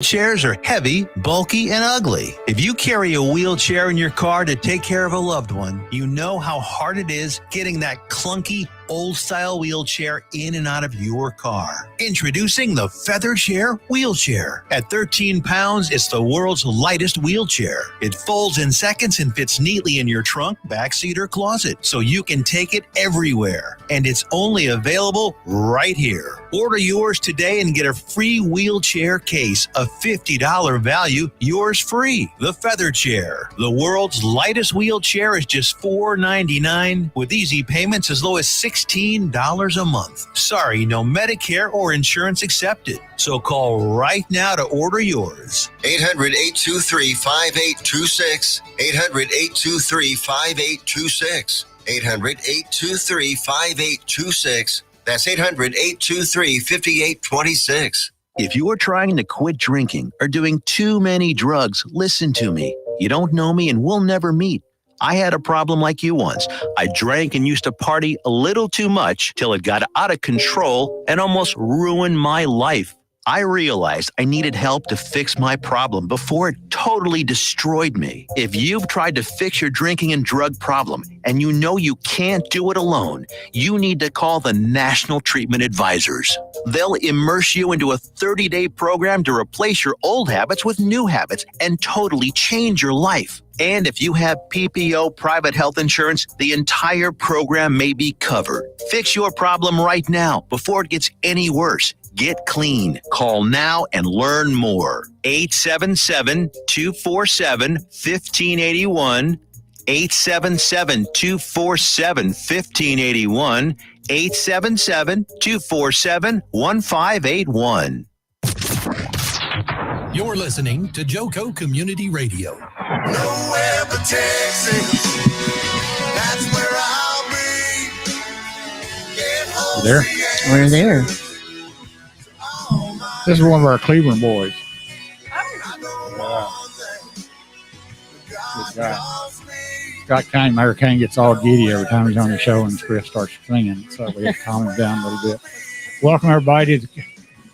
Chairs are heavy, bulky, and ugly. If you carry a wheelchair in your car to take care of a loved one, you know how hard it is getting that clunky, old-style wheelchair in and out of your car. Introducing the Feather Chair Wheelchair. At 13 pounds, it's the world's lightest wheelchair. It folds in seconds and fits neatly in your trunk, backseat, or closet, so you can take it everywhere. And it's only available right here. Order yours today and get a free wheelchair case, a $50 value, yours free. The Feather Chair. The world's lightest wheelchair is just $4.99 with easy payments as low as $16 a month. Sorry, no Medicare or insurance accepted. So call right now to order yours. 800-823-5826. 800-823-5826. 800-823-5826. That's 800-823-5826. If you are trying to quit drinking or doing too many drugs, listen to me. You don't know me and we'll never meet. I had a problem like you once. I drank and used to party a little too much till it got out of control and almost ruined my life. I realized I needed help to fix my problem before it totally destroyed me. If you've tried to fix your drinking and drug problem and you know you can't do it alone, you need to call the National Treatment Advisors. They'll immerse you into a 30-day program to replace your old habits with new habits and totally change your life. And if you have PPO private health insurance, the entire program may be covered. Fix your problem right now before it gets any worse. Get clean. Call now and learn more. 877-247-1581. 877-247-1581. 877-247-1581. You're listening to Joco Community Radio. Nowhere but Texas. That's where I'll be. There. We're there. This is one of our Cleveland boys. This guy. Scott Kane gets all giddy every time he's on the show and Chris starts singing, so we have to calm him down a little bit. Welcome everybody to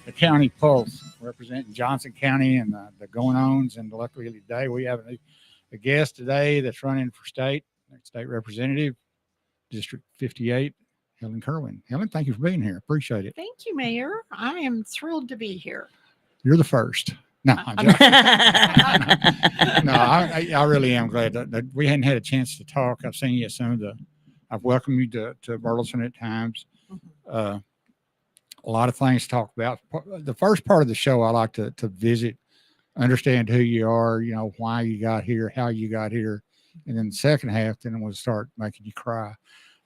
the County Pulse, representing Johnson County and the going-ons. And luckily today we have a guest today that's running for state representative, District 58. Helen Kerwin. Helen, thank you for being here. Appreciate it. Thank you, Mayor. I am thrilled to be here. You're the first. No, I'm joking. No, I really am glad that we hadn't had a chance to talk. I've seen you at I've welcomed you to Burleson at times. A lot of things to talk about. The first part of the show, I like to visit, understand who you are, why you got here, how you got here. And then the second half, then we'll start making you cry.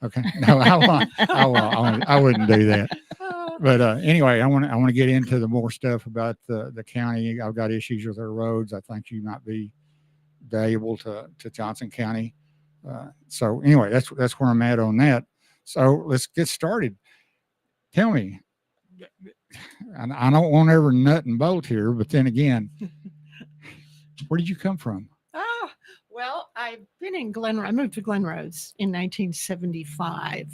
Okay. No, I wouldn't do that. But anyway, I want to get into the more stuff about the county. I've got issues with our roads. I think you might be valuable to Johnson County. So anyway, that's where I'm at on that. So let's get started. Tell me, I don't want every nut and bolt here, but then again, where did you come from? Well, I've been in I moved to Glen Rose in 1975,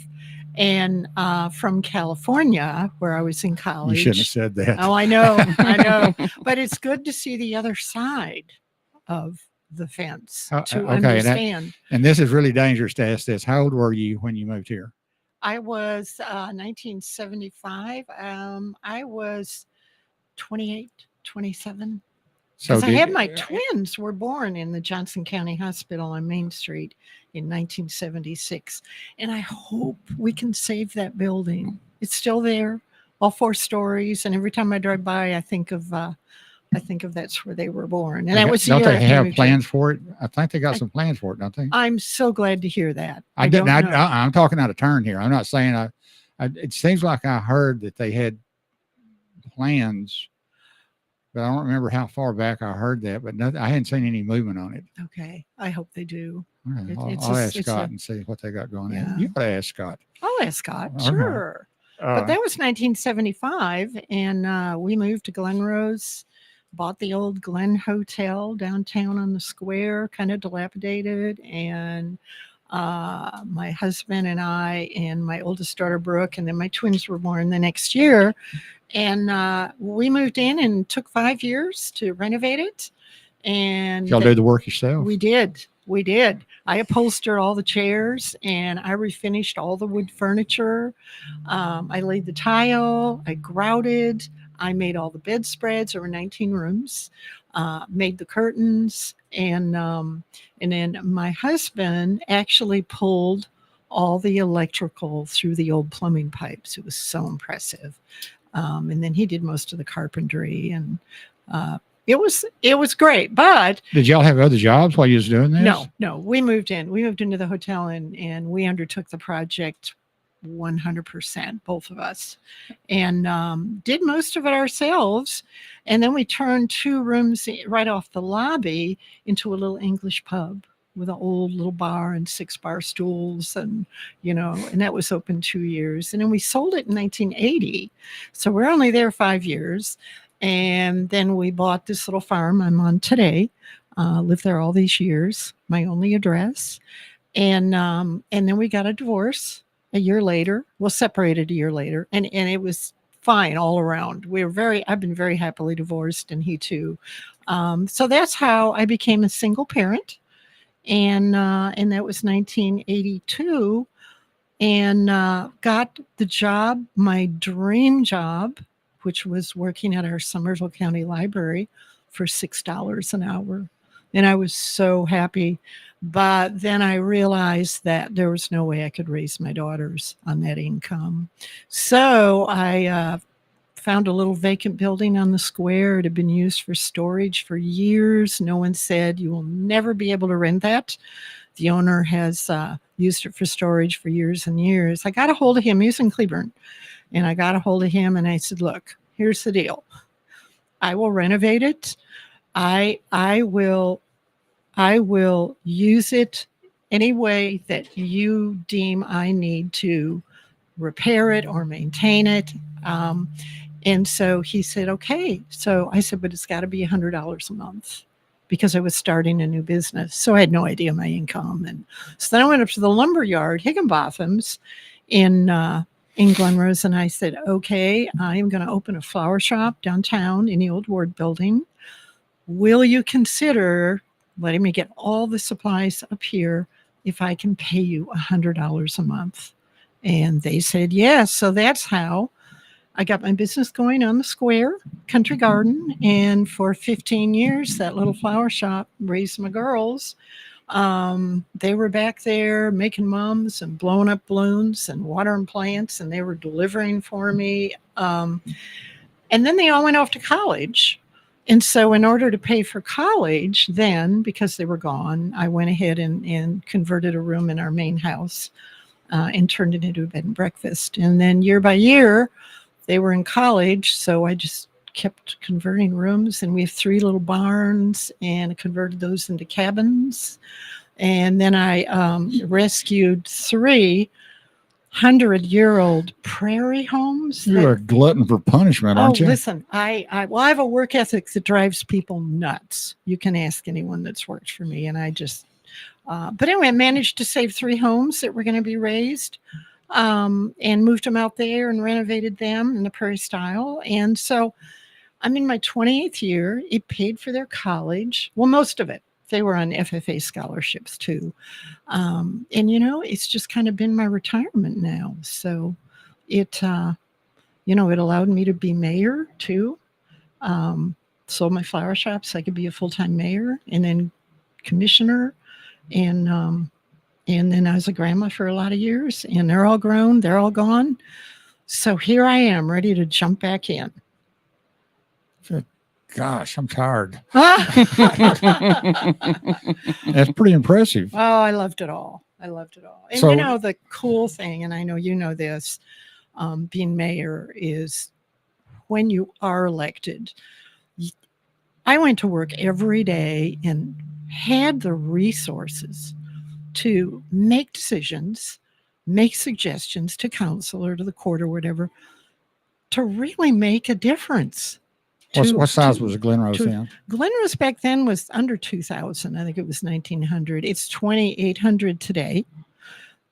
and from California, where I was in college. You shouldn't have said that. Oh, I know. But it's good to see the other side of the fence to understand. And this is really dangerous to ask this. How old were you when you moved here? I was 1975. I was 28, 27. So I had my twins were born in the Johnson County Hospital on Main Street in 1976. And I hope we can save that building. It's still there, all 4 stories. And every time I drive by, I think of that's where they were born. And that was don't they have plans for it? I think they got some plans for it, don't they? I'm so glad to hear that. I'm talking out of turn here. I'm not saying it seems like I heard that they had plans, but I don't remember how far back I heard that, but I hadn't seen any movement on it. Okay. I hope they do. Right. I'll ask Scott and see what they got going on. You got to ask Scott. I'll ask Scott. Sure. But that was 1975, and we moved to Glen Rose, bought the old Glen Hotel downtown on the square, kind of dilapidated, and my husband and I, and my oldest daughter, Brooke, and then my twins were born the next year. And we moved in and took 5 years to renovate it. And Y'all do the work yourself? we did. We did. I upholstered all the chairs and I refinished all the wood furniture. I laid the tile. I grouted. I made all the bedspreads. There were 19 rooms. Made the curtains, and then my husband actually pulled all the electrical through the old plumbing pipes. It was so impressive. And then he did most of the carpentry, and it was great. But did y'all have other jobs while you was doing this? No. We moved into the hotel, and we undertook the project 100%, both of us, and did most of it ourselves. And then we turned 2 rooms right off the lobby into a little English pub with an old little bar and 6 bar stools, and and that was open 2 years. And then we sold it in 1980. So we're only there 5 years. And then we bought this little farm I'm on today. Lived there all these years, my only address. And then we got a divorce a year later. Well, separated a year later. And it was fine all around. I've been very happily divorced, and he too. So that's how I became a single parent. And that was 1982, and got the job, my dream job, which was working at our Somerville County Library for $6 an hour. And I was so happy. But then I realized that there was no way I could raise my daughters on that income. So I found a little vacant building on the square. It had been used for storage for years. No one said, you will never be able to rent that. The owner has used it for storage for years and years. I got a hold of him. He was in Cleburne. And I got a hold of him and I said, look, here's the deal. I will renovate it. I will use it any way that you deem I need to repair it or maintain it. And so he said, okay. So I said, but it's got to be $100 a month, because I was starting a new business. So I had no idea my income. And so then I went up to the lumber yard, Higginbotham's, in Glen Rose, and I said, okay, I am going to open a flower shop downtown in the old Ward building. Will you consider letting me get all the supplies up here if I can pay you $100 a month? And they said yes. So that's how I got my business going on the square, Country Garden. And for 15 years, that little flower shop raised my girls. They were back there making mums and blowing up balloons and watering plants, and they were delivering for me. And then they all went off to college. And so in order to pay for college then, because they were gone, I went ahead and converted a room in our main house and turned it into a bed and breakfast. And then year by year, they were in college, so I just kept converting rooms, and we have 3 little barns, and I converted those into cabins. And then I rescued 3 100-year-old prairie homes. You're a glutton for punishment, aren't you? Listen, I have a work ethic that drives people nuts. You can ask anyone that's worked for me, and I just. But anyway, I managed to save 3 homes that were going to be raised. And moved them out there and renovated them in the prairie style. And so I'm in my 28th year. It paid for their college. Well, most of it. They were on FFA scholarships too. And, it's just kind of been my retirement now. So it allowed me to be mayor too. Sold my flower shops. I could be a full-time mayor and then commissioner. And then I was a grandma for a lot of years, and they're all grown, they're all gone. So here I am, ready to jump back in. Gosh, I'm tired. That's pretty impressive. Oh, I loved it all. And the cool thing, and I know you know this, being mayor is when you are elected, I went to work every day and had the resources to make decisions, make suggestions to council or to the court or whatever, to really make a difference. What size was Glenrose then? Glenrose back then was under 2,000. I think it was 1,900. It's 2,800 today.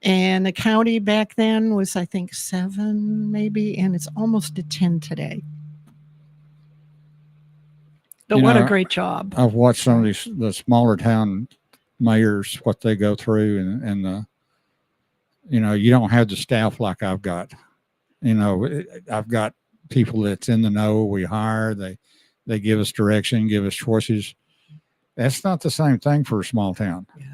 And the county back then was, I think, 7 maybe, and it's almost to 10 today. But what a great job. I've watched some of the smaller town mayors, what they go through, and the, you don't have the staff like I've got. I've got people that's in the know. We hire, they give us direction, give us choices. That's not the same thing for a small town. Yeah.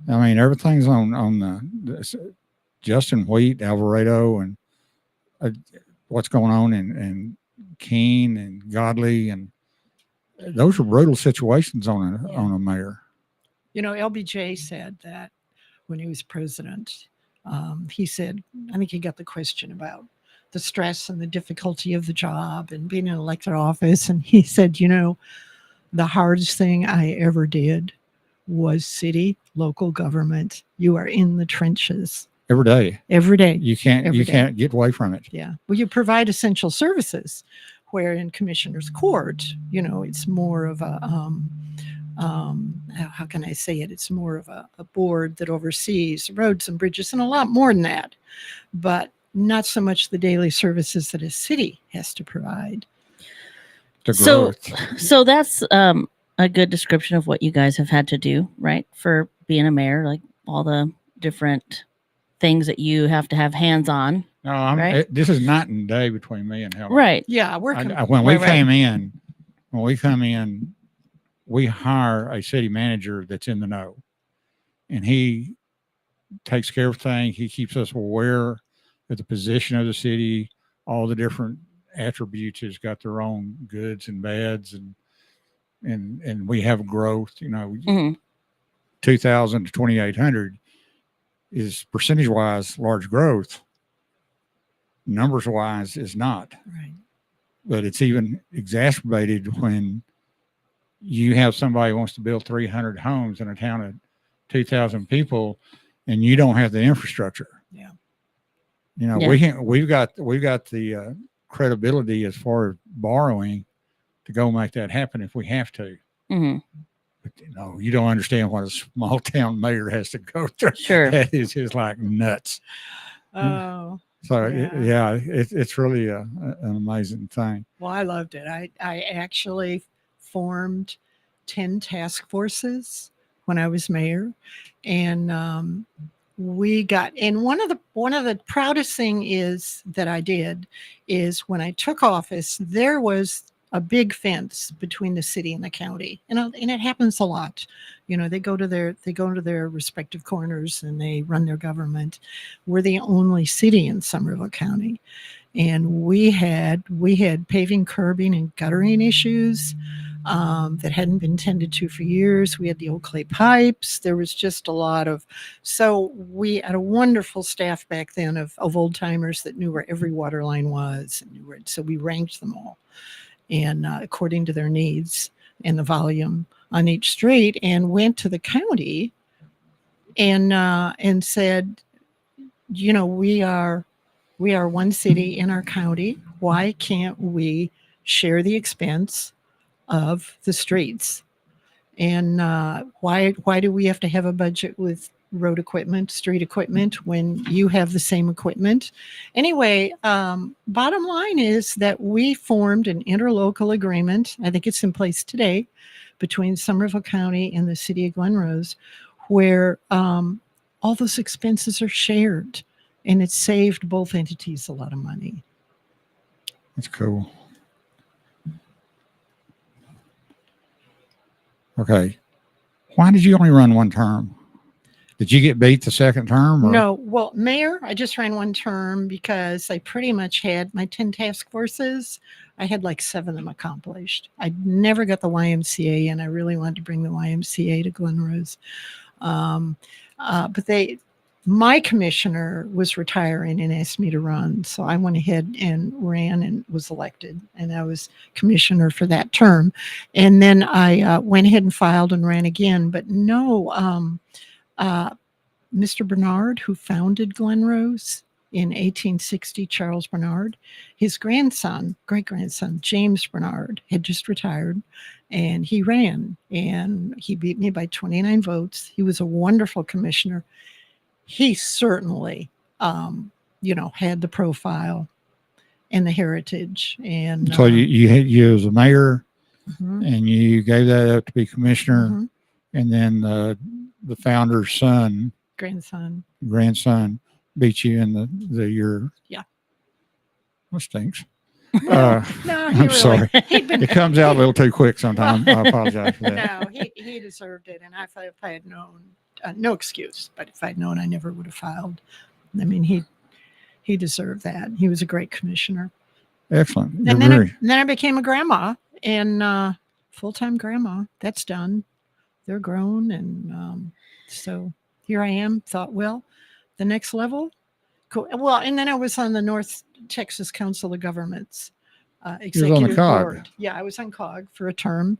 I mean, everything's on the Justin Wheat, Alvarado, and what's going on in Keene and Godley, and those are brutal situations on a mayor. LBJ said that when he was president, he said, I think he got the question about the stress and the difficulty of the job and being in an elected office. And he said, the hardest thing I ever did was city, local government. You are in the trenches. Every day. You can't get away from it. Yeah. Well, you provide essential services, where in Commissioner's Court, it's more of a, how can I say it? It's more of a board that oversees roads and bridges and a lot more than that, but not so much the daily services that a city has to provide. So that's a good description of what you guys have had to do, right? For being a mayor, like all the different things that you have to have hands on. No, right? This is night and day between me and Helen. Right. Yeah. When we come in, we hire a city manager that's in the know, and he takes care of things. He keeps us aware of the position of the city, all the different attributes has got their own goods and bads, and we have growth, 2,000 to 2,800 is percentage wise large growth. Numbers wise is not. Right. But it's even exacerbated when you have somebody who wants to build 300 homes in a town of 2,000 people and you don't have the infrastructure. Yeah. We've got the credibility as far as borrowing to go make that happen if we have to. Mm-hmm. But you don't understand what a small town mayor has to go through. Sure. That is just like nuts. Oh. So it's really an amazing thing. Well, I loved it. I actually formed 10 task forces when I was mayor, and we got, and one of the proudest thing is that I did is when I took office, there was a big fence between the city and the county, and it happens a lot. They go to their respective corners and they run their government. We're the only city in Somerville County, and we had paving, curbing, and guttering issues that hadn't been tended to for years. We had the old clay pipes. There was just a lot of, so we had a wonderful staff back then of old timers that knew where every water line was, and so we ranked them all, and according to their needs and the volume on each street, and went to the county and said, we are one city in our county. Why can't we share the expense of the streets? And why do we have to have a budget with road equipment, street equipment, when you have the same equipment? Anyway, bottom line is that we formed an interlocal agreement. I think it's in place today between Somerville County and the city of Glenrose, where all those expenses are shared, and it saved both entities a lot of money. That's cool. Okay. Why did you only run one term? Did you get beat the second term? Or? No. Well, mayor, I just ran one term because I pretty much had my 10 task forces. I had like 7 of them accomplished. I never got the YMCA, and I really wanted to bring the YMCA to Glenrose. But my commissioner was retiring and asked me to run. So I went ahead and ran and was elected, and I was commissioner for that term. And then I went ahead and filed and ran again. But no, Mr. Bernard, who founded Glenrose, in 1860, Charles Bernard. His grandson, great-grandson, James Bernard, had just retired, and he ran, and he beat me by 29 votes. He was a wonderful commissioner. He certainly, had the profile and the heritage. And So you as a mayor, mhm, and you gave that up to be commissioner, mhm, and then the founder's son, grandson, beat you in the year. Yeah. That stinks. no, I'm sorry. He'd been, It comes out a little too quick sometimes. I apologize for that. no, he deserved it. And if I had known, no excuse, but if I'd known, I never would have filed. I mean, he deserved that. He was a great commissioner. Excellent. And then I became a grandma, and full-time grandma. That's done. They're grown, and so here I am. Thought, well, the next level. Cool. Well, and then I was on the North Texas Council of Governments executive board. Yeah, I was on COG for a term.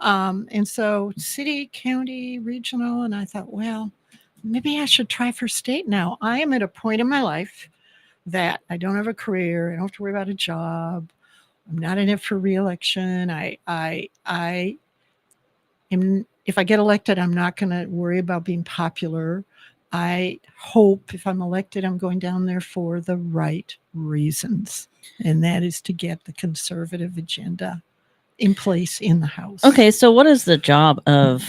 And so city, county, regional, and I thought, well, maybe I should try for state now. I am at a point in my life that I don't have a career. I don't have to worry about a job. I'm not in it for reelection. I am, if I get elected, I'm not going to worry about being popular. I hope if I'm elected, I'm going down there for the right reasons. And that is to get the conservative agenda in place in the House. Okay, so what is the job of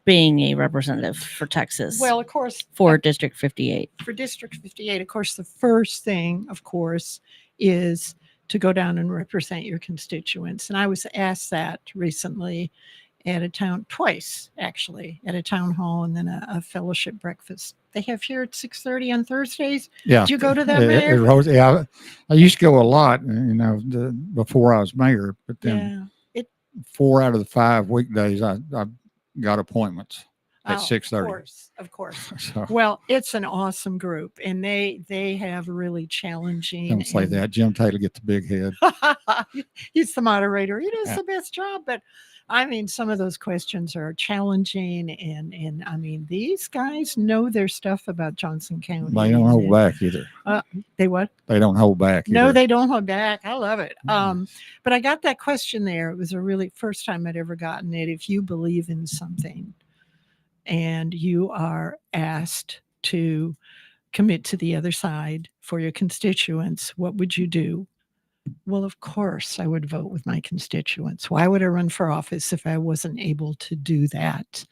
being a representative for Texas? Well, of course, for District 58. For District 58, of course, the first thing, of course, is to go down and represent your constituents. And I was asked that recently at a town, twice actually, at a town hall and then a fellowship breakfast they have here at 6:30 on Thursdays. Yeah. Did you go to that, Mayor? Yeah, I used to go a lot, before I was mayor, but then 4 out of the 5 weekdays I got appointments at 6:30. Of course. So, well, it's an awesome group, and they have really challenging. Don't say that. Jim Taylor gets the big head. He's the moderator. He does the best job, but I mean, some of those questions are challenging, and I mean, these guys know their stuff about Johnson County. They don't hold back either. They what? They don't hold back. No, they don't hold back. I love it. But I got that question there. It was a really first time I'd ever gotten it. If you believe in something and you are asked to commit to the other side for your constituents, what would you do? Well, of course, I would vote with my constituents. Why would I run for office if I wasn't able to do that?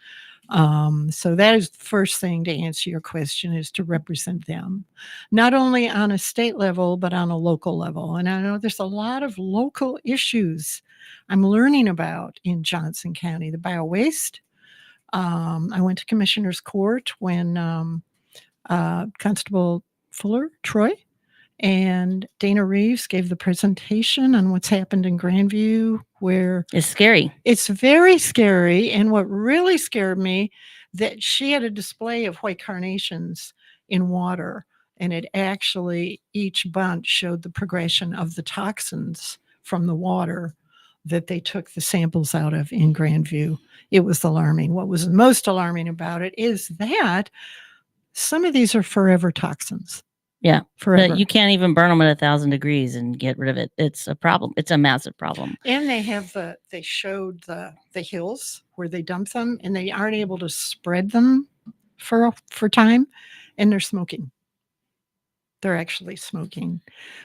So that is the first thing to answer your question, is to represent them, not only on a state level, but on a local level. And I know there's a lot of local issues I'm learning about in Johnson County. The bio-waste. I went to Commissioner's Court when Constable Troy and Dana Reeves gave the presentation on what's happened in Grandview, where it's scary. It's very scary. And what really scared me, that she had a display of white carnations in water, and it actually, each bunch showed the progression of the toxins from the water that they took the samples out of in Grandview. It was alarming. What was most alarming about it is that some of these are forever toxins. Yeah, forever. You can't even burn them at 1,000 degrees and get rid of it. It's a problem. It's a massive problem. And they showed the hills where they dump them, and they aren't able to spread them for time, and they're smoking. They're actually smoking.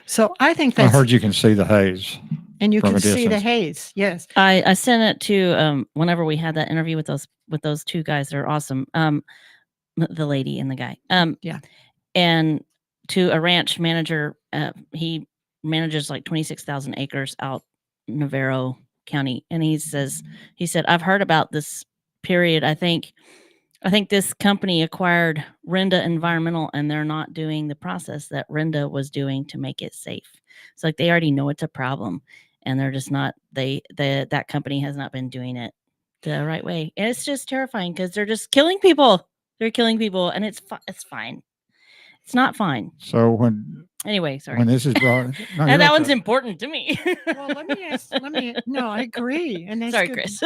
So I think that's. I heard you can see the haze. And you can see the haze. Yes. I sent it to whenever we had that interview with those two guys. They're awesome. The lady and the guy. Yeah. And to a ranch manager, he manages like 26,000 acres out in Navarro County, and he said, I've heard about this period. I think this company acquired Renda Environmental, and they're not doing the process that Renda was doing to make it safe. It's like they already know it's a problem, and they're just not. That company has not been doing it the right way, and it's just terrifying because they're just killing people. They're killing people, and it's fine. It's not fine. So anyway, sorry. When this is brought, and that one's important to me. Well, no, I agree. And that's sorry, good. Chris.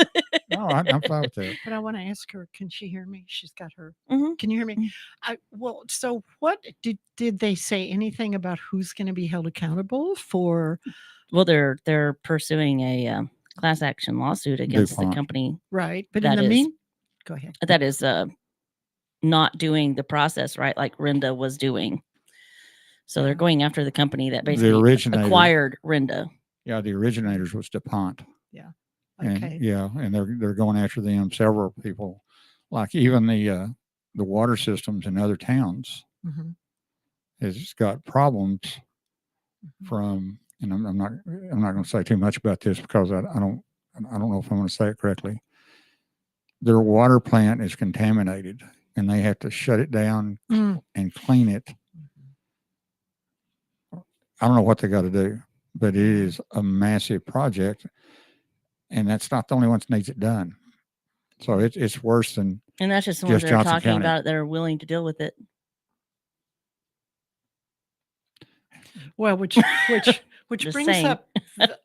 No, I'm fine with that. But I want to ask her, can she hear me? She's got her. Mhm. Can you hear me? Mhm. So what did they say anything about who's going to be held accountable for? Well, they're pursuing a class action lawsuit against the DuPont. company Right. But in that the is go ahead. that is not doing the process right, like Renda was doing. So they're going after the company that basically originator. acquired Renda. Yeah, the originators was DuPont. Yeah. And Okay. and they're going after them. Several people, like even the water systems in other towns Mhm. has got problems Mhm. from. And I'm not going to say too much about this because I don't know if I'm going to say it correctly. Their water plant is contaminated, and they have to shut it down and clean it. I don't know what they got to do, but it is a massive project, and that's not the only one that needs it done. So it's worse than. And that's just the ones that are Johnson talking County. about it that are willing to deal with it. Well, which Just brings saying. up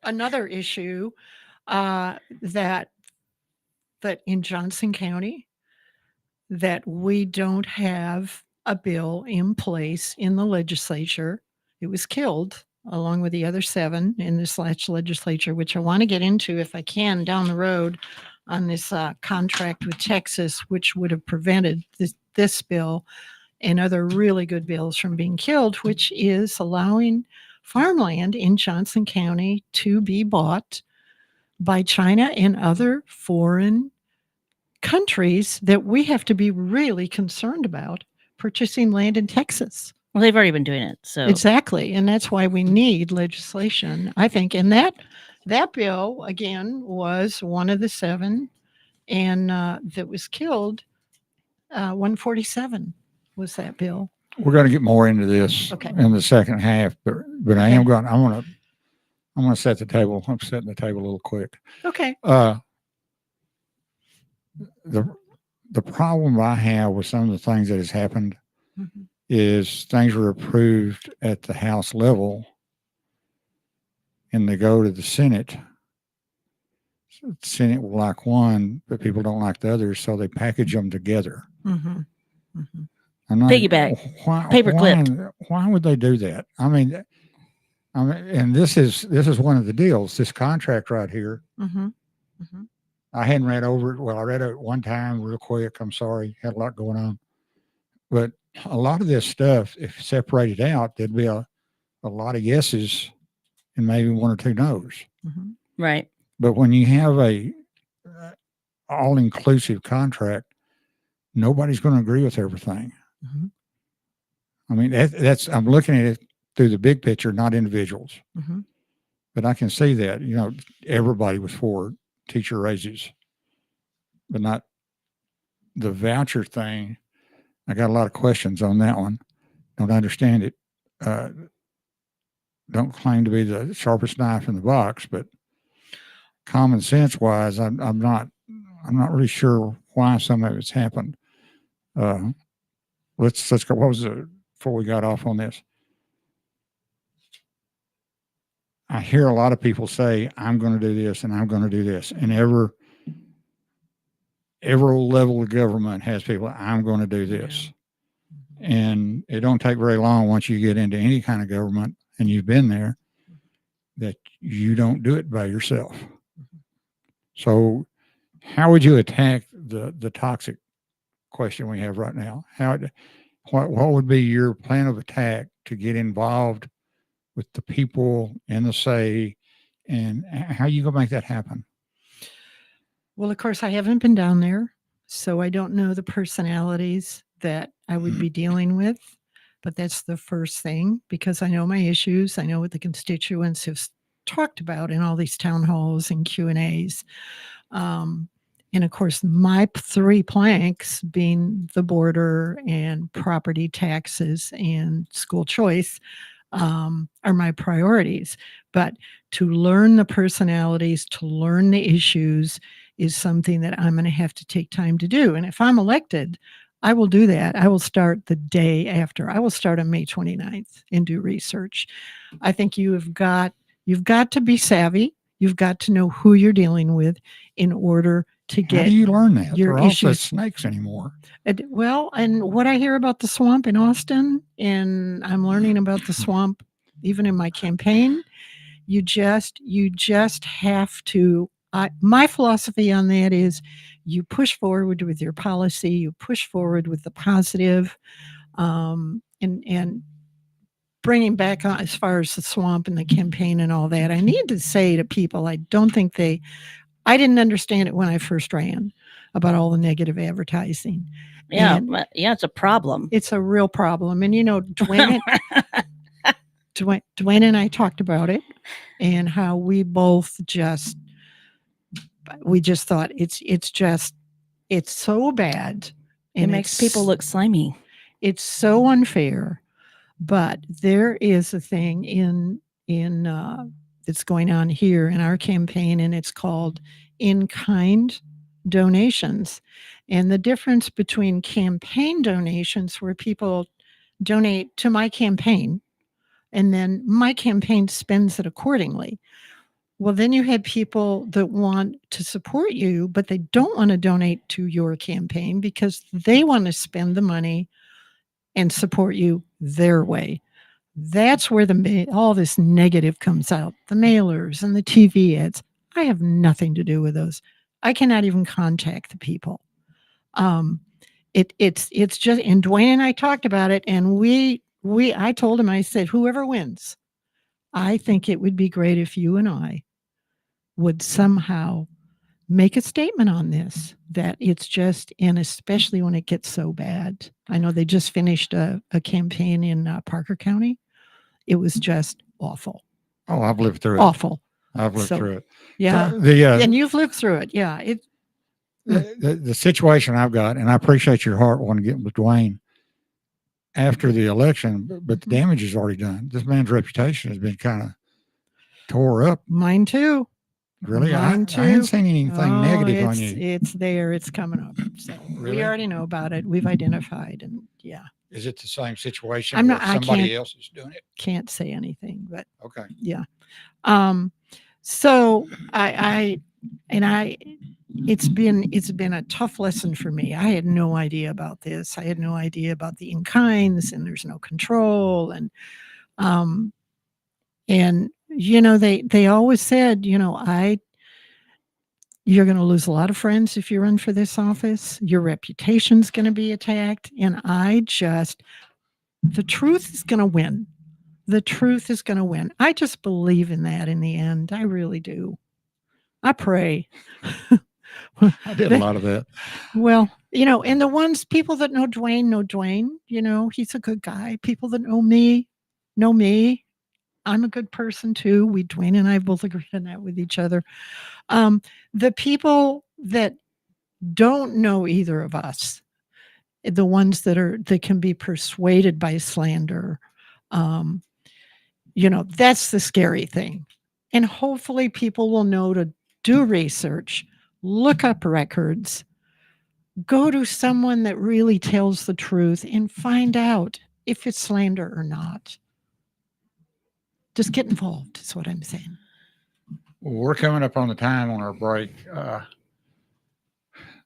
another issue that in Johnson County that we don't have a bill in place in the legislature. It was killed along with the other 7 in this last legislature, which I want to get into if I can down the road on this contract with Texas, which would have prevented this bill and other really good bills from being killed, which is allowing farmland in Johnson County to be bought by China and other foreign countries that we have to be really concerned about purchasing land in Texas. Well, they've already been doing it. So Exactly. And that's why we need legislation, I think. And that bill, again, was one of the 7 and that was killed. 147 was that bill. We're going to get more into this in the second half, but I am going. I'm going to set the table. I'm setting the table a little quick. Okay. The problem I have with some of the things that has happened is things were approved at the House level, and they go to the Senate. The Senate will like one, but people don't like the other, so they package them together. Mm-hmm. Mm-hmm. Piggyback, paperclip. Why would they do that? I mean, and this is one of the deals. This contract right here. Mm-hmm. Mm-hmm. I hadn't read over it. Well, I read it one time real quick. I'm sorry, had a lot going on, but a lot of this stuff, if separated out, there'd be a lot of yeses and maybe 1 or 2 no's. Mm-hmm. Right. But when you have a all-inclusive contract, nobody's going to agree with everything. Mm-hmm. I mean, that's I'm looking at it through the big picture, not individuals. Mm-hmm. But I can see that, everybody was for teacher raises, but not the voucher thing. I got a lot of questions on that one. Don't understand it. Don't claim to be the sharpest knife in the box, but common sense wise, I'm not really sure why some of it's happened. Let's go. What was it before we got off on this? I hear a lot of people say, I'm going to do this and I'm going to do this. And every level of government has people, I'm going to do this. And it don't take very long once you get into any kind of government and you've been there that you don't do it by yourself. So how would you attack the toxic question we have right now? What would be your plan of attack to get involved with the people and the say, and how you gonna make that happen? Well, of course, I haven't been down there, so I don't know the personalities that I would be dealing with, but that's the first thing because I know my issues. I know what the constituents have talked about in all these town halls and Q&As. And of course, my 3 planks being the border and property taxes and school choice are my priorities. But to learn the personalities, to learn the issues is something that I'm going to have to take time to do. And if I'm elected, I will do that. I will start the day after. I will start on May 29th and do research. I think you've got to be savvy. You've got to know who you're dealing with in order to How get do you learn that? your There are also issues. snakes anymore. Well, and what I hear about the swamp in Austin, and I'm learning about the swamp even in my campaign, you just have to. My philosophy on that is you push forward with your policy, you push forward with the positive, and bringing back as far as the swamp and the campaign and all that. I need to say to people, I didn't understand it when I first ran about all the negative advertising. Yeah, And it's a problem. it's a real problem. And Dwayne and I talked about it, and how we both just thought it's so bad, It and makes people look slimy. It's so unfair. But there is a thing in that's going on here in our campaign, and it's called in-kind donations. And the difference between campaign donations, where people donate to my campaign and then my campaign spends it accordingly. Well, then you have people that want to support you, but they don't want to donate to your campaign because they want to spend the money and support you their way. That's where all this negative comes out. The mailers and the TV ads. I have nothing to do with those. I cannot even contact the people. It's just, and Dwayne and I talked about it, and I told him, I said, whoever wins, I think it would be great if you and I would somehow make a statement on this, that it's just, and especially when it gets so bad. I know they just finished a campaign in Parker County. It was just awful. Oh, I've lived through it. Awful. I've lived through it. Yeah. And you've lived through it. Yeah. The situation I've got, and I appreciate your heart wanting to get with Dwayne after the election, but the damage is already done. This man's reputation has been kind of tore up. Mine too. Really? I haven't seen anything negative on you. It's there. It's coming up. So Really? We already know about it. We've identified, and yeah. Is it the same situation? Somebody else is doing it? Can't say anything, but okay. Yeah. So it's been a tough lesson for me. I had no idea about this. I had no idea about the in-kinds, and there's no control. And they always said, you're going to lose a lot of friends if you run for this office. Your reputation's going to be attacked. And the truth is going to win. The truth is going to win. I just believe in that in the end. I really do. I pray. I did a lot of that. Well, and the people that know Dwayne, he's a good guy. People that know me. I'm a good person too. Dwayne and I both agree on that with each other. The people that don't know either of us, the ones that can be persuaded by slander, that's the scary thing. And hopefully people will know to do research, look up records, go to someone that really tells the truth, and find out if it's slander or not. Just get involved is what I'm saying. Well, we're coming up on the time on our break.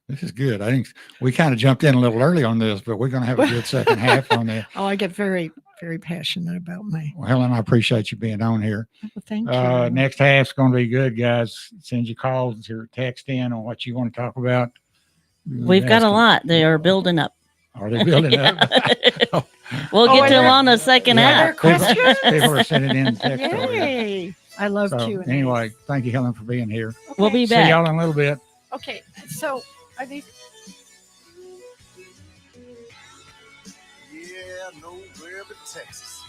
This is good. I think we kind of jumped in a little early on this, but we're going to have a good second half on that. Oh, I get very, very passionate about Well, Helen, I appreciate you being on here. Well, thank you. Next half's going to be good, guys. Send your calls or text in on what you want to talk about. We've got a lot. They are building up. Are they building up? We'll get to them on the second half. People are sending in text. Yay. I love Q&A. Anyway, thank you, Helen, for being here. Okay. We'll be back. See y'all in a little bit. Okay, so are these? Yeah, nowhere but Texas.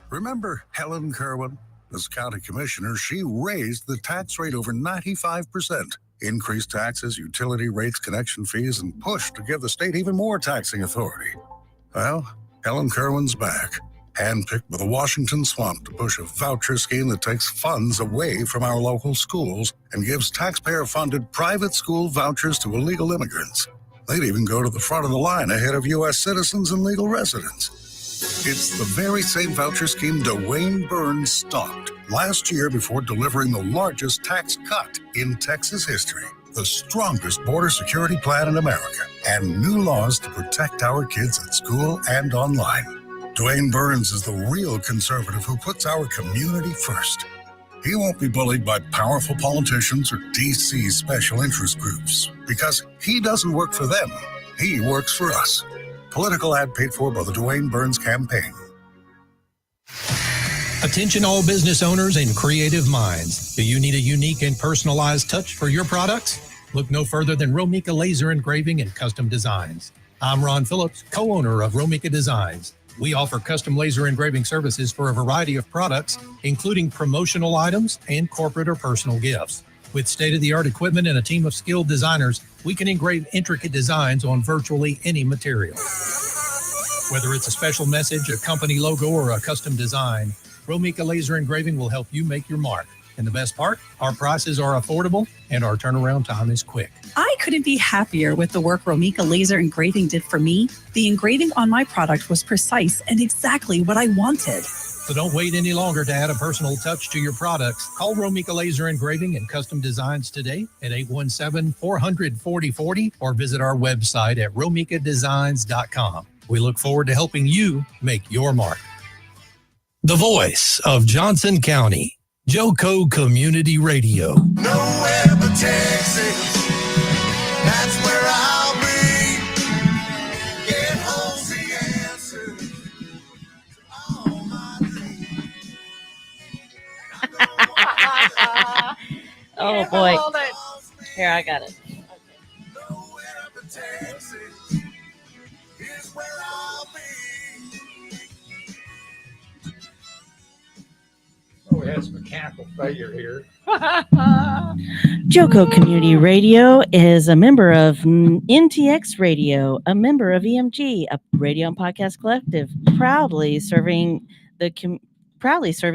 Remember Helen Kerwin? As county commissioner, she raised the tax rate over 95%, increased taxes, utility rates, connection fees, and pushed to give the state even more taxing authority. Well, Helen Kerwin's back, handpicked by the Washington swamp to push a voucher scheme that takes funds away from our local schools and gives taxpayer-funded private school vouchers to illegal immigrants. They'd even go to the front of the line ahead of U.S. citizens and legal residents. It's the very same voucher scheme Dwayne Burns stopped last year before delivering the largest tax cut in Texas history, the strongest border security plan in America, and new laws to protect our kids at school and online. Dwayne Burns is the real conservative who puts our community first. He won't be bullied by powerful politicians or DC special interest groups because he doesn't work for them. He works for us. Political ad paid for by the Dwayne Burns campaign. Attention all business owners and creative minds. Do you need a unique and personalized touch for your products? Look no further than Romika Laser Engraving and Custom Designs. I'm Ron Phillips, co-owner of Romika Designs. We offer custom laser engraving services for a variety of products, including promotional items and corporate or personal gifts. With state-of-the-art equipment and a team of skilled designers, we can engrave intricate designs on virtually any material. Whether it's a special message, a company logo, or a custom design, Romika Laser Engraving will help you make your mark. And the best part, our prices are affordable and our turnaround time is quick. I couldn't be happier with the work Romika Laser Engraving did for me. The engraving on my product was precise and exactly what I wanted. So don't wait any longer to add a personal touch to your products. Call Romika Laser Engraving and Custom Designs today at 817-400-4040 or visit our website at romikadesigns.com. We look forward to helping you make your mark. The voice of Johnson County, Joco Community Radio. Nowhere but Texas, that's where I'll be. Get home's the answer to all my dreams. Oh boy. Here, I got it. Nowhere but Texas is where I'll be. Oh, we had some mechanical failure here. Joco Community Radio is a member of NTX Radio, a member of EMG, a radio and podcast collective, proudly serving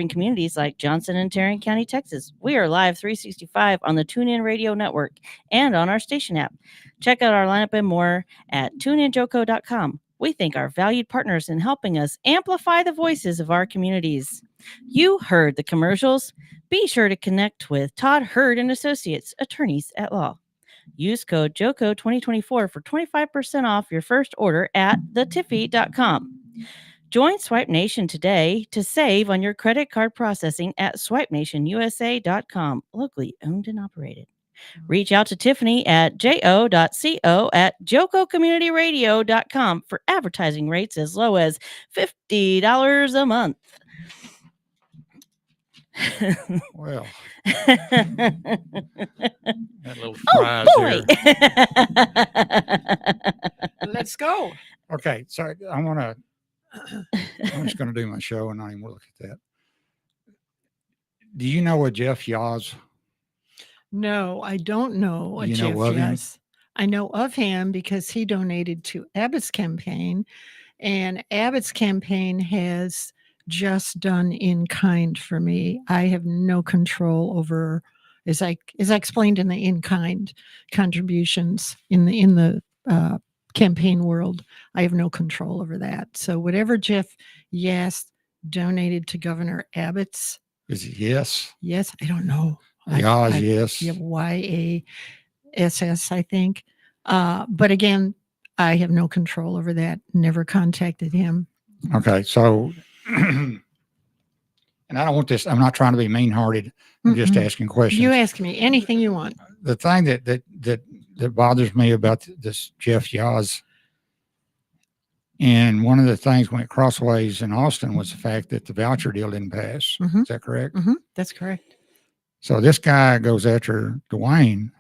communities like Johnson and Tarrant County, Texas. We are live 365 on the TuneIn Radio Network and on our station app. Check out our lineup and more at tuneinjoco.com. We thank our valued partners in helping us amplify the voices of our communities. You heard the commercials. Be sure to connect with Todd Hurd and Associates, attorneys at law. Use code JOCO2024 for 25% off your first order at thetiffy.com. Join Swipe Nation today to save on your credit card processing at swipenationusa.com, locally owned and operated. Reach out to Tiffany at jo.co@jococommunityradio.com for advertising rates as low as $50 a month. Well, that little fries here. Let's go. Okay, so I'm just going to do my show and not even look at that. Do you know what Jeff Yaws? No, I don't know what You Jeff know of him? Yaws. I know of him because he donated to Abbott's campaign, and Abbott's campaign has just done in kind for me. I have no control over, as I explained, in the in kind contributions in the campaign world. I have no control over that. So whatever Jeff Yass donated to Governor Abbott's, Is it yes? yes, I don't know. Yaws, yes. Yeah, YASS, I think. But again, I have no control over that. Never contacted him. Okay, so, and I don't want this, I'm not trying to be mean-hearted. I'm just asking questions. You ask me anything you want. The thing that bothers me about this Jeff Yaws, and one of the things went crossways in Austin was the fact that the voucher deal didn't pass. Is that correct? That's correct. So this guy goes after Dwayne,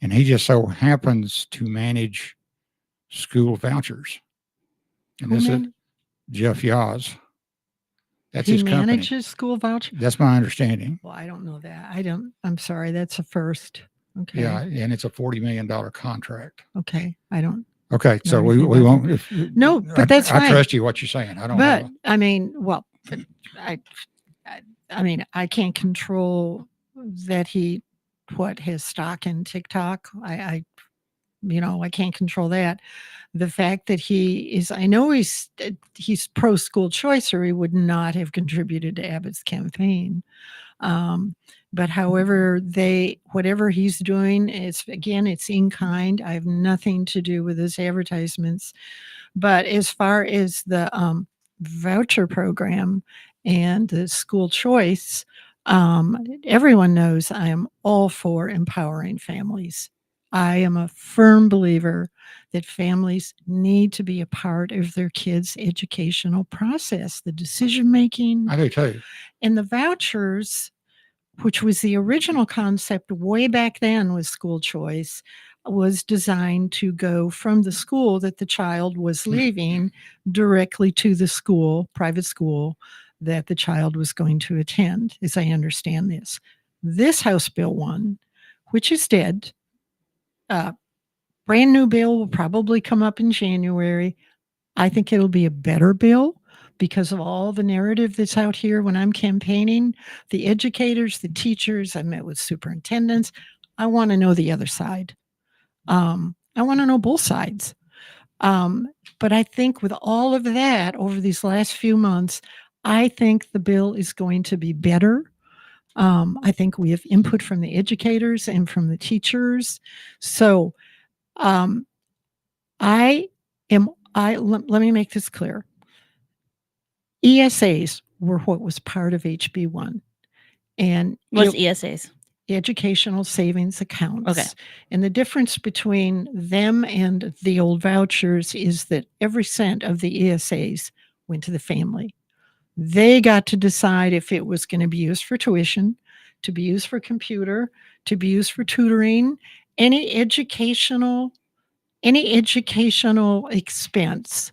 and he just so happens to manage school vouchers. And this is Jeff Yaws. That's his company. He manages school vouchers? That's my understanding. Well, I don't know that. I'm sorry. That's a first. Okay. Yeah, and it's a $40 million contract. Okay. I don't. Okay, so we won't. No, but that's fine. I trust you what you're saying. I don't know. But I mean, well, I mean, I can't control that he his stock in TikTok. I can't control that. The fact that I know he's pro school choice, or he would not have contributed to Abbott's campaign. But however, whatever he's doing, it's in kind. I have nothing to do with his advertisements. But as far as the voucher program and the school choice, everyone knows I am all for empowering families. I am a firm believer that families need to be a part of their kids' educational process, the decision making. I do too. And the vouchers, which was the original concept way back then with school choice, was designed to go from the school that the child was leaving directly to the school, private school, that the child was going to attend, as I understand this. This House Bill 1, which is dead, brand new bill will probably come up in January. I think it'll be a better bill because of all the narrative that's out here when I'm campaigning. The educators, the teachers, I met with superintendents. I want to know the other side. I want to know both sides. But I think with all of that over these last few months, I think the bill is going to be better. I think we have input from the educators and from the teachers. So let me make this clear. ESAs were what was part of HB1. And what's ESAs? Educational savings accounts. Okay. And the difference between them and the old vouchers is that every cent of the ESAs went to the family. They got to decide if it was going to be used for tuition, to be used for computer, to be used for tutoring, any educational expense.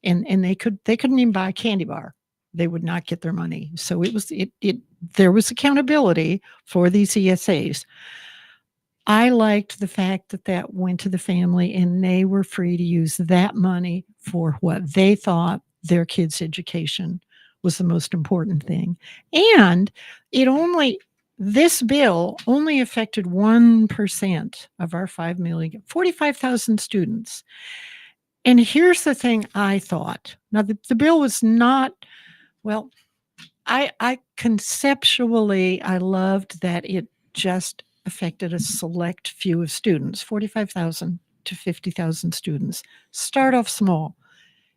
And they couldn't even buy a candy bar. They would not get their money. So there was accountability for these ESAs. I liked the fact that went to the family and they were free to use that money for what they thought their kids' education was the most important thing. And this bill only affected 1% of our 45,000 students. And here's the thing I thought. Now, the bill was not, well, I conceptually, I loved that it just affected a select few of students, 45,000 to 50,000 students. Start off small.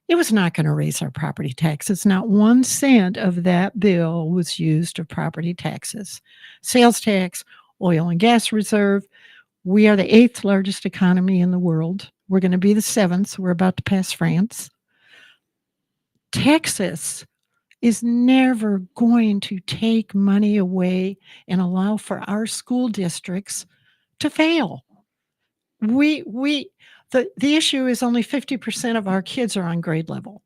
It was not going to raise our property taxes. Not 1 cent of that bill was used for property taxes. Sales tax, oil and gas reserve. We are the 8th largest economy in the world. We're going to be the 7th. We're about to pass France. Texas is never going to take money away and allow for our school districts to fail. The issue is only 50% of our kids are on grade level,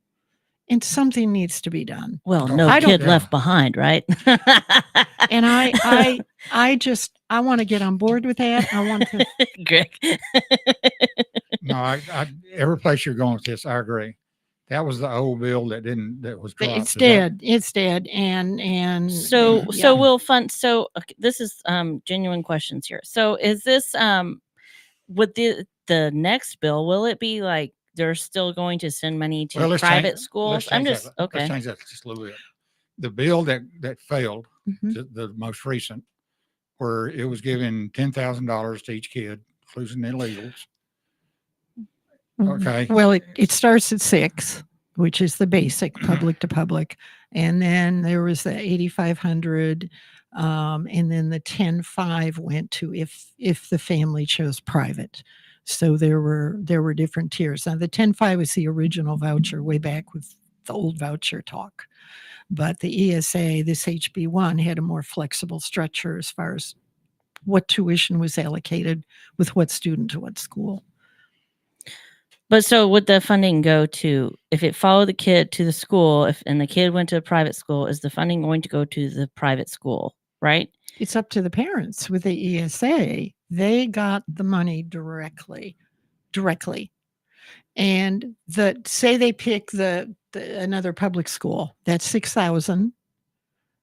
and something needs to be done. Well, no kid left behind, right? And I want to get on board with that. I want to. Greg. No, every place you're going with this, I agree. That was the old bill that was dropped. It's dead. It's dead. And so we'll fund. So okay, this is genuine questions here. So is this with the next bill? Will it be like they're still going to send money to private schools? I'm just okay. Let's change that just a little bit. The bill that failed, the most recent, where it was giving $10,000 to each kid, including illegals. Okay. Well, it starts at 6, which is the basic public to public, and then there was the 8,500, and then the 10,500 went to if the family chose private. So there were different tiers. Now the 10,500 was the original voucher way back with the old voucher talk, but the ESA, this HB1, had a more flexible structure as far as what tuition was allocated with what student to what school. But so would the funding go to, if it followed the kid to the school, and the kid went to a private school, is the funding going to go to the private school, right? It's up to the parents. With the ESA, they got the money directly. And say they pick another public school, that's $6,000.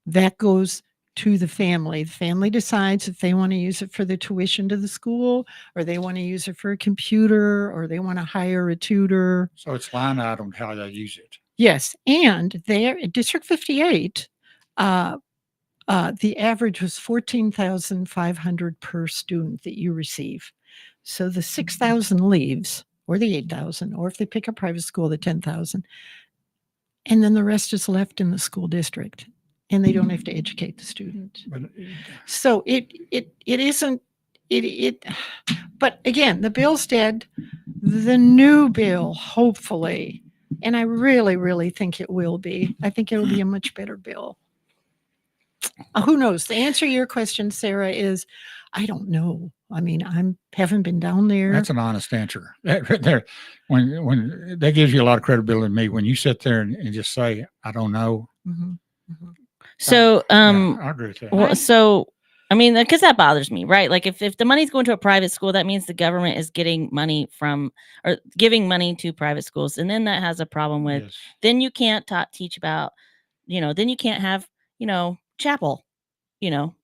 That goes to the family. The family decides if they want to use it for the tuition to the school, or they want to use it for a computer, or they want to hire a tutor. So it's line item how they use it. Yes, and there at District 58, the average was 14,500 per student that you receive. So the 6,000 leaves, or the 8,000, or if they pick a private school, the 10,000, and then the rest is left in the school district, and they don't have to educate the student. So it isn't it. But again, the bill's dead. The new bill, hopefully, and I really, really think it will be. I think it'll be a much better bill. Who knows? The answer to your question, Sarah, is I don't know. I mean, haven't been down there. That's an honest answer. That right there, when that gives you a lot of credibility to me. When you sit there and just say, "I don't know." Mm-hmm. Mm-hmm. So, yeah, I agree with that. well, so I mean, because that bothers me, right? Like if the money's going to a private school, that means the government is getting money from or giving money to private schools, and then that has a problem with. Yes. Then you can't teach about, then you can't have, chapel,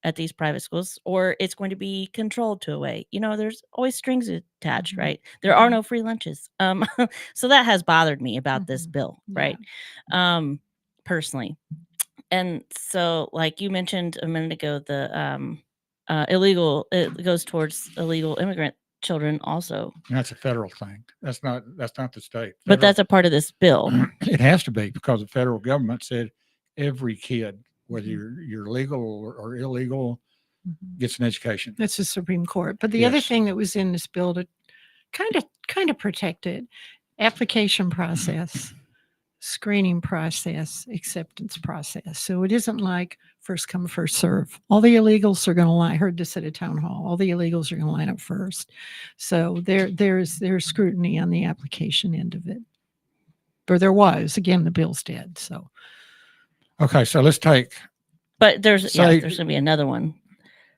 at these private schools, or it's going to be controlled to a way. There's always strings attached, right? There are no free lunches. So that has bothered me about this bill, right? Personally. And so, like you mentioned a minute ago, the illegal, it goes towards illegal immigrant children also. And that's a federal thing. That's not the state. But that's a part of this bill. It has to be, because the federal government said every kid, whether you're legal or illegal, gets an education. That's the Supreme Court. But the other thing that was in this bill to kind of protect it, application process, screening process, acceptance process. So it isn't like first come, first serve. All the illegals are going to line. I heard this at a town hall. All the illegals are going to line up first. So there's scrutiny on the application end of it. Or there was. Again, the bill's dead. So. Okay, so let's take. But there's going to be another one.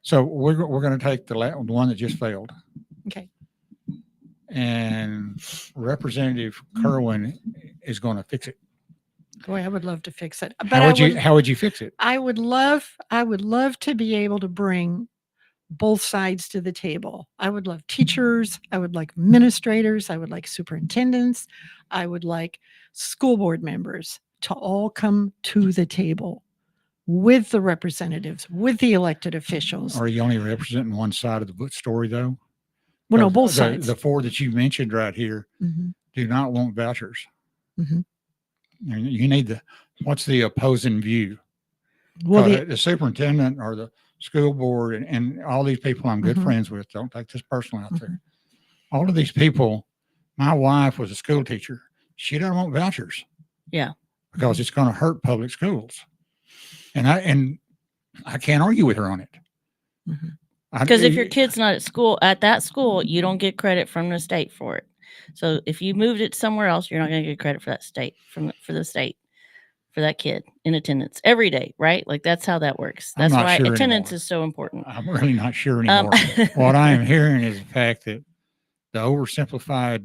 So we're going to take the one that just failed. Okay. And Representative Kerwin is going to fix it. Boy, I would love to fix it. But how would you fix it? I would love to be able to bring both sides to the table. I would love teachers. I would like administrators. I would like superintendents. I would like school board members to all come to the table with the representatives, with the elected officials. Are you only representing one side of the story, though? Well, no, both sides. The four that you mentioned right here do not want vouchers. You need what's the opposing view? Well, the superintendent or the school board and all these people I'm good friends with, don't take this personally out there. All of these people, my wife was a school teacher. She doesn't want vouchers. Yeah. Because it's going to hurt public schools. And I can't argue with her on it. Because if your kid's not at that school, you don't get credit from the state for it. So if you moved it somewhere else, you're not going to get credit for that state, for the state, for that kid in attendance every day, right? Like that's how that works. That's why attendance is so important. I'm really not sure anymore. What I am hearing is the fact that the oversimplified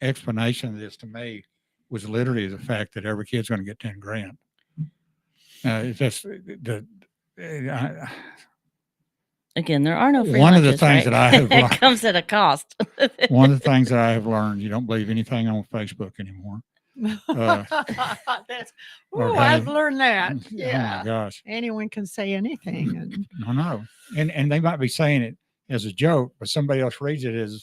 explanation of this to me was literally the fact that every kid's going to get 10 grand. Again, there are no free one lunches, of the things right? that I have it comes at a cost. One of the things that I have learned, you don't believe anything on Facebook anymore. I've learned that. Yeah. Oh my gosh. Anyone can say anything. I know. And they might be saying it as a joke, but somebody else reads it as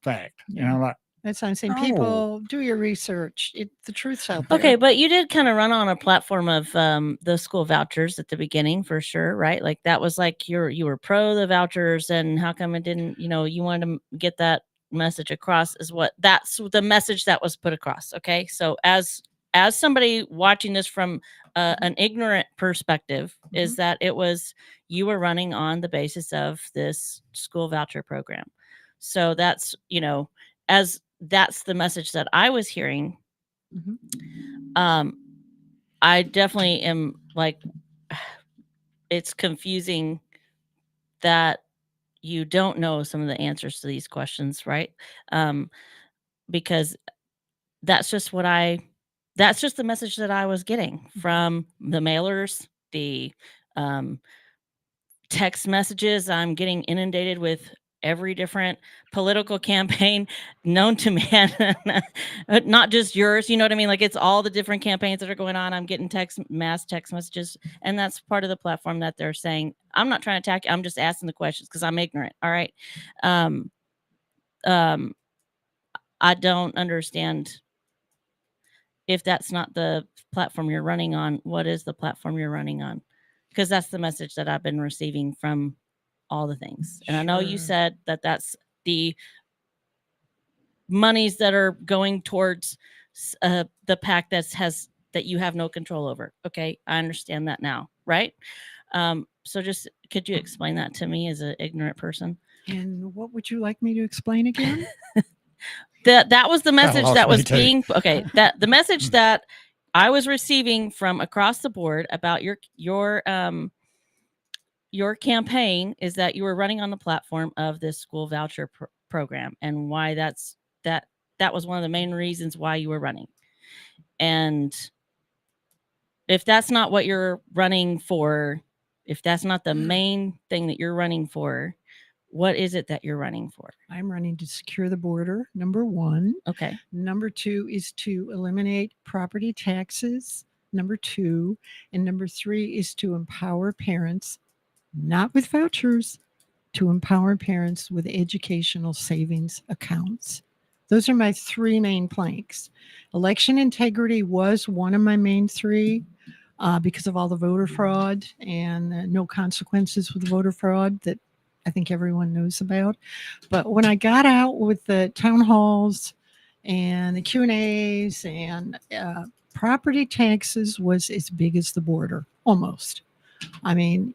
fact. Yeah. Like, that's what I'm saying. People, do your research. The truth's out there. Okay, but you did kind of run on a platform of the school vouchers at the beginning, for sure, right? Like that was like you were pro the vouchers, and how come it didn't? You wanted to get that message across. That's the message that was put across. Okay, so as somebody watching this from an ignorant perspective, is that you were running on the basis of this school voucher program. So that's that's the message that I was hearing. I definitely am like, it's confusing that you don't know some of the answers to these questions, right? Because that's just the message that I was getting from the mailers, the text messages. I'm getting inundated with every different political campaign known to man, not just yours. You know what I mean? Like it's all the different campaigns that are going on. I'm getting mass text messages. And that's part of the platform that they're saying, I'm not trying to attack you. I'm just asking the questions because I'm ignorant. All right. I don't understand if that's not the platform you're running on. What is the platform you're running on? Because that's the message that I've been receiving from all the things. And I know you Sure. said that that's the monies that are going towards the PAC that you have no control over. Okay, I understand that now, right? So just could you explain that to me as an ignorant person? And what would you like me to explain again? That was the message lost that me was too. being okay. That the message that I was receiving from across the board about your campaign is that you were running on the platform of this school voucher program, and why that was one of the main reasons why you were running. And if that's not what you're running for, if that's not the main thing that you're running for, what is it that you're running for? I'm running to secure the border, number one. Okay. Number two is to eliminate property taxes, number two. And number three is to empower parents, not with vouchers, to empower parents with educational savings accounts. Those are my three main planks. Election integrity was one of my main three because of all the voter fraud and no consequences with voter fraud that I think everyone knows about. But when I got out with the town halls and the Q&As and property taxes was as big as the border, almost. I mean,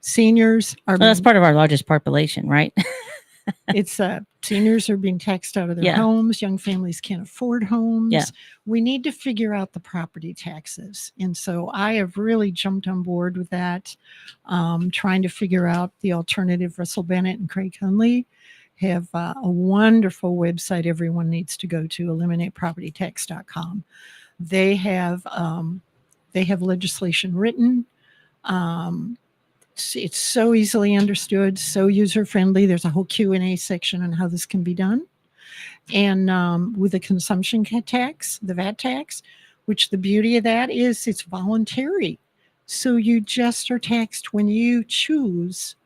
seniors are. Well, that's part of our largest population, right? It's seniors are being taxed out of their Yeah. homes. Young families can't afford homes. Yeah. We need to figure out the property taxes. And so I have really jumped on board with that, trying to figure out the alternative. Russell Bennett and Craig Hunley have a wonderful website everyone needs to go to, eliminatepropertytax.com. They have legislation written. It's so easily understood, so user-friendly. There's a whole Q&A section on how this can be done. And with the consumption tax, the VAT tax, which the beauty of that is it's voluntary. So you just are taxed when you choose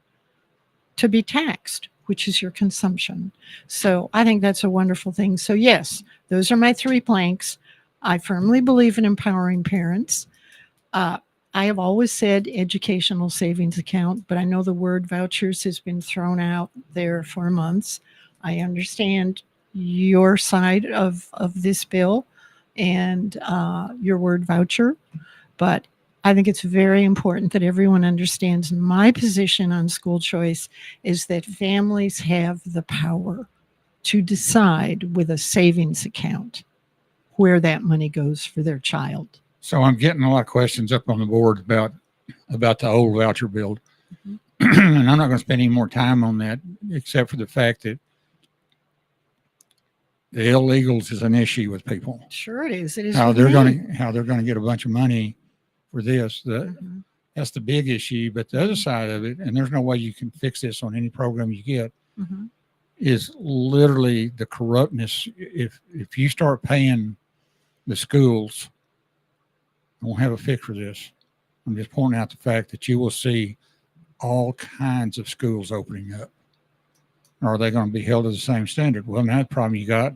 to be taxed, which is your consumption. So I think that's a wonderful thing. So yes, those are my three planks. I firmly believe in empowering parents. I have always said educational savings account, but I know the word vouchers has been thrown out there for months. I understand your side of this bill and your word voucher, but I think it's very important that everyone understands my position on school choice is that families have the power to decide with a savings account where that money goes for their child. So I'm getting a lot of questions up on the board about the old voucher bill. And I'm not going to spend any more time on that, except for the fact that the illegals is an issue with people. Sure it is. It is. How they're going to get a bunch of money for this. That's the big issue. But the other side of it, and there's no way you can fix this on any program you get, is literally the corruptness. If you start paying the schools, I won't have a fix for this. I'm just pointing out the fact that you will see all kinds of schools opening up. Are they going to be held to the same standard? Well, now the problem you got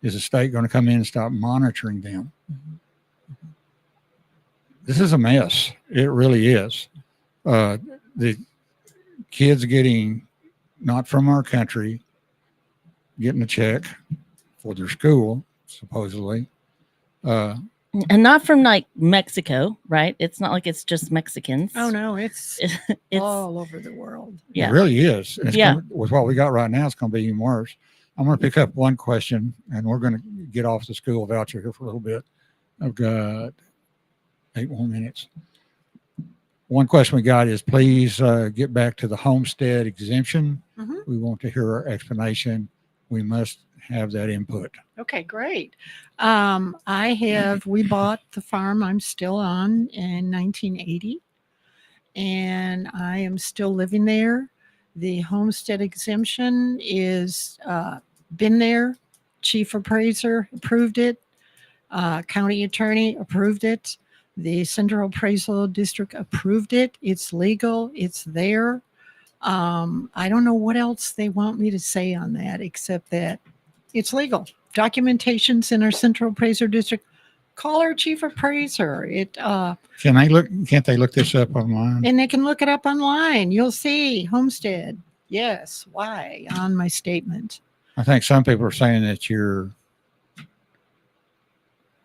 is the state going to come in and stop monitoring them. This is a mess. It really is. The kids getting, not from our country, getting a check for their school, supposedly. And not from like Mexico, right? It's not like it's just Mexicans. Oh no, it's all over the world. Yeah. It really is. It's Yeah. With what we got right now, it's going to be even worse. I'm going to pick up one question, and we're going to get off the school voucher here for a little bit. I've got 8 more minutes. One question we got is, please get back to the homestead exemption. We want to hear our explanation. We must have that input. Okay, great. We bought the farm I'm still on in 1980. and I am still living there. The homestead exemption is been there. Chief appraiser approved it. County attorney approved it. The Central Appraisal District approved it. It's legal. It's there. I don't know what else they want me to say on that, except that it's legal. Documentation's in our Central Appraiser District. Call our chief appraiser. Can't they look this up online? And they can look it up online. You'll see homestead. Yes. Why on my statement. I think some people are saying that you're.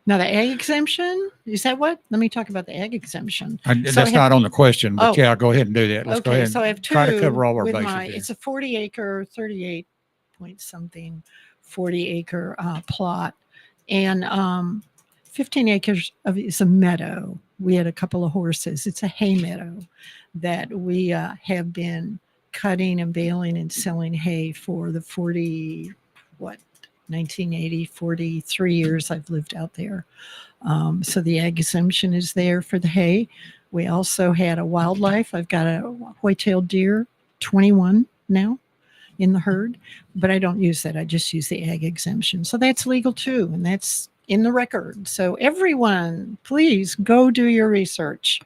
Now the ag exemption, is that what? Let me talk about the ag exemption. That's not on the question, but yeah, go ahead and do that. Let's go ahead. So I have two. Try to cover all our with bases. It's a 40 acre, 38 point something, 40 acre plot, and 15 acres of it's a meadow. We had a couple of horses. It's a hay meadow that we have been cutting and baling and selling hay for the 1980, 43 years I've lived out there. So the ag exemption is there for the hay. We also had a wildlife. I've got a white-tailed deer, 21 now in the herd, but I don't use that. I just use the ag exemption. So that's legal too, and that's in the record. So everyone, please go do your research.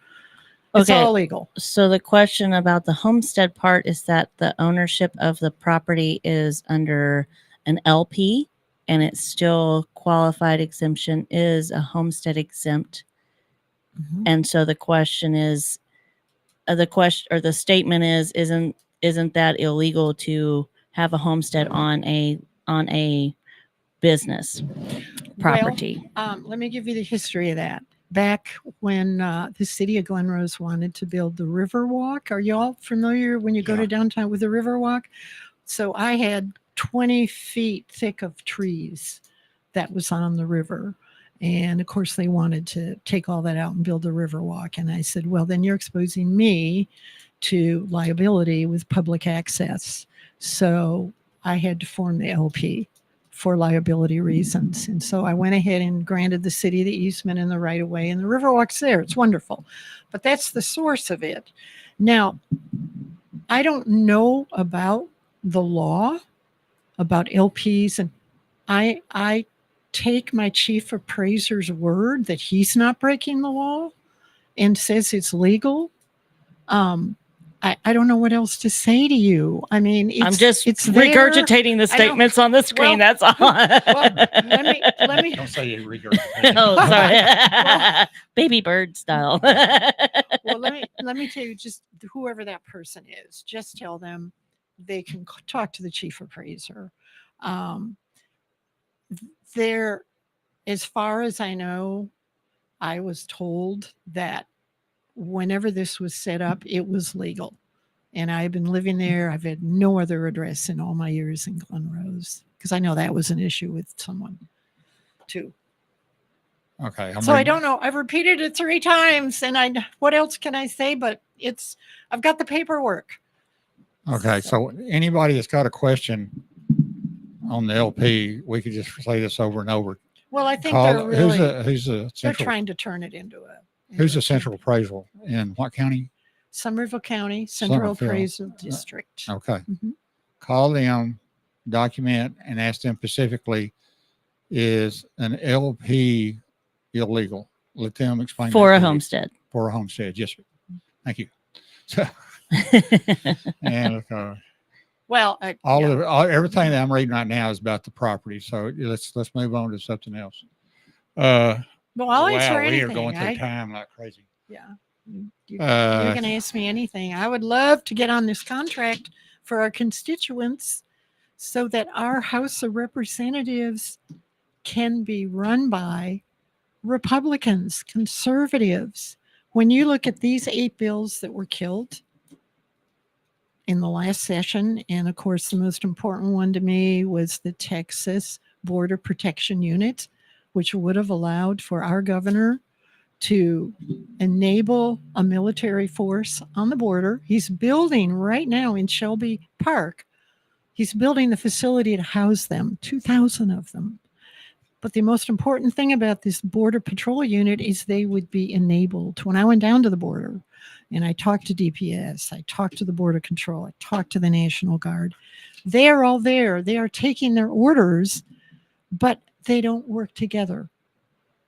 It's all legal. So the question about the homestead part is that the ownership of the property is under an LP, and it's still qualified exemption is a homestead exempt. Mm-hmm. And so the question is, the statement is, isn't that illegal to have a homestead on a business property? Well, let me give you the history of that. Back when the city of Glen Rose wanted to build the Riverwalk, are you all familiar when you go to downtown with the Riverwalk? So I had 20 feet thick of trees that was on the river. And of course, they wanted to take all that out and build the Riverwalk. And I said, well, then you're exposing me to liability with public access. So I had to form the LP for liability reasons. And so I went ahead and granted the city the easement and the right of way, and the Riverwalk's there. It's wonderful. But that's the source of it. Now, I don't know about the law about LPs, and I take my chief appraiser's word that he's not breaking the law and says it's legal. I don't know what else to say to you. I mean, I'm just regurgitating the statements on the screen. That's all. Let me. Don't say you regurgitate. Oh, sorry. Baby bird style. Well, let me tell you, just whoever that person is, just tell them they can talk to the chief appraiser. There, as far as I know, I was told that whenever this was set up, it was legal. And I've been living there. I've had no other address in all my years in Glen Rose, because I know that was an issue with someone too. Okay. I don't know. I've repeated it 3 times, and what else can I say? But I've got the paperwork. Okay. So anybody that's got a question on the LP, we could just say this over and over. Well, I think they're they're trying to turn it into a. Who's the central appraisal in what county? Somerville County, Central Appraisal District. Okay. Mm-hmm. Call them, document, and ask them specifically, is an LP illegal? Let them explain. For a homestead. For a homestead, yes, sir. Thank you. So, and well, everything that I'm reading right now is about the property. So let's move on to something else. Well, I'll answer we anything. are going through time like crazy. Yeah. You're going to ask me anything. I would love to get on this contract for our constituents so that our House of Representatives can be run by Republicans, conservatives. When you look at these 8 bills that were killed in the last session, and of course, the most important one to me was the Texas Border Protection Unit, which would have allowed for our governor to enable a military force on the border. He's building right now in Shelby Park. He's building the facility to house them, 2,000 of them. But the most important thing about this Border Patrol unit is they would be enabled. When I went down to the border and I talked to DPS, I talked to the Border Control, I talked to the National Guard, they are all there. They are taking their orders, but they don't work together.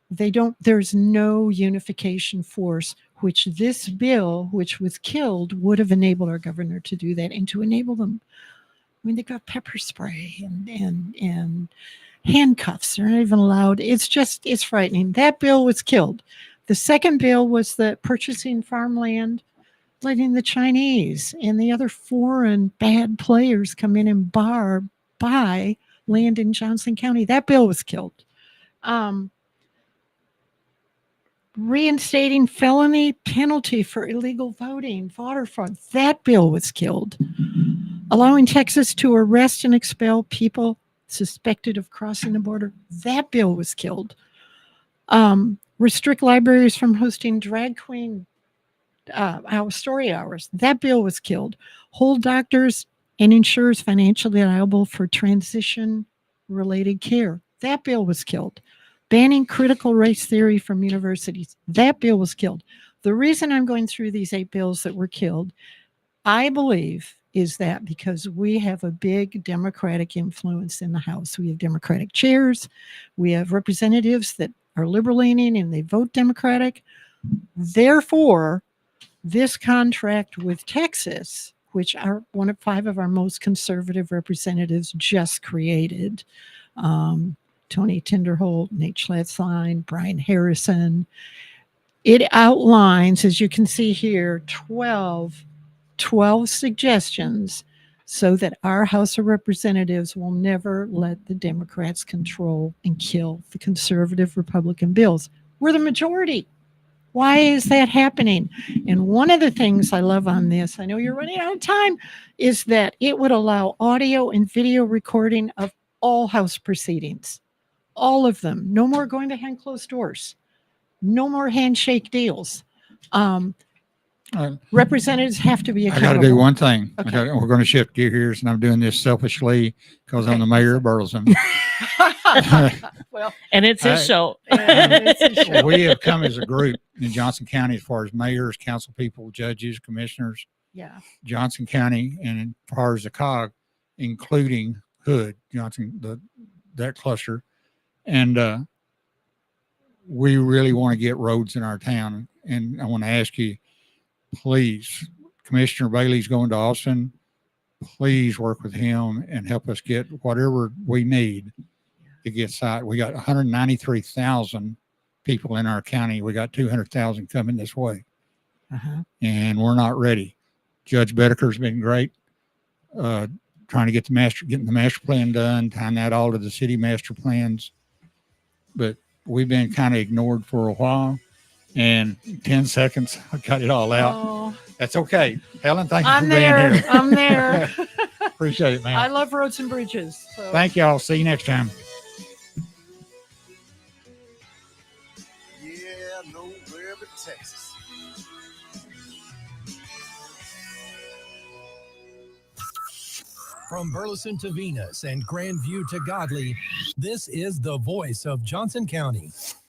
There's no unification force, which this bill, which was killed, would have enabled our governor to do that and to enable them. I mean, they got pepper spray and handcuffs. They're not even allowed. It's frightening. That bill was killed. The second bill was the purchasing farmland, letting the Chinese and the other foreign bad players come in and buy land in Johnson County. That bill was killed. Reinstating felony penalty for illegal voting, voter fraud. That bill was killed. Allowing Texas to arrest and expel people suspected of crossing the border. That bill was killed. Restrict libraries from hosting drag queen story hours. That bill was killed. Hold doctors and insurers financially liable for transition-related care. That bill was killed. Banning critical race theory from universities. That bill was killed. The reason I'm going through these 8 bills that were killed, I believe, is that because we have a big Democratic influence in the House. We have Democratic chairs. We have representatives that are liberal-leaning and they vote Democratic. Therefore, this contract with Texas, which are one of 5 of our most conservative representatives just created, Tony Tinderholt, Nate Schlatzline, Brian Harrison. It outlines, as you can see here, 12 suggestions so that our House of Representatives will never let the Democrats control and kill the conservative Republican bills. We're the majority. Why is that happening? And one of the things I love on this, I know you're running out of time, is that it would allow audio and video recording of all House proceedings. All of them. No more going behind closed doors. No more handshake deals. Representatives have to be accountable. I got to do one thing. Okay. We're going to shift gears, and I'm doing this selfishly because I'm the mayor of Burleson. Well, And it's his show. We have come as a group in Johnson County as far as mayors, council people, judges, commissioners, yeah. Johnson County, and as far as the COG, including Hood, Johnson, that cluster. And we really want to get roads in our town. And I want to ask you, please, Commissioner Bailey's going to Austin. Please work with him and help us get whatever we need to get site. We got 193,000 people in our county. We got 200,000 coming this way. And we're not ready. Judge Bedeker's been great. Trying to getting the master plan done, tying that all to the city master plans. But we've been kind of ignored for a while. And 10 seconds, I got it all out. Oh, That's okay. Helen, thank you I'm for there. being here. I'm there. Appreciate it, man. I love roads and bridges. So. Thank y'all. See you next time. Yeah, nowhere but Texas. From Burleson to Venus and Grandview to Godley, this is the voice of Johnson County.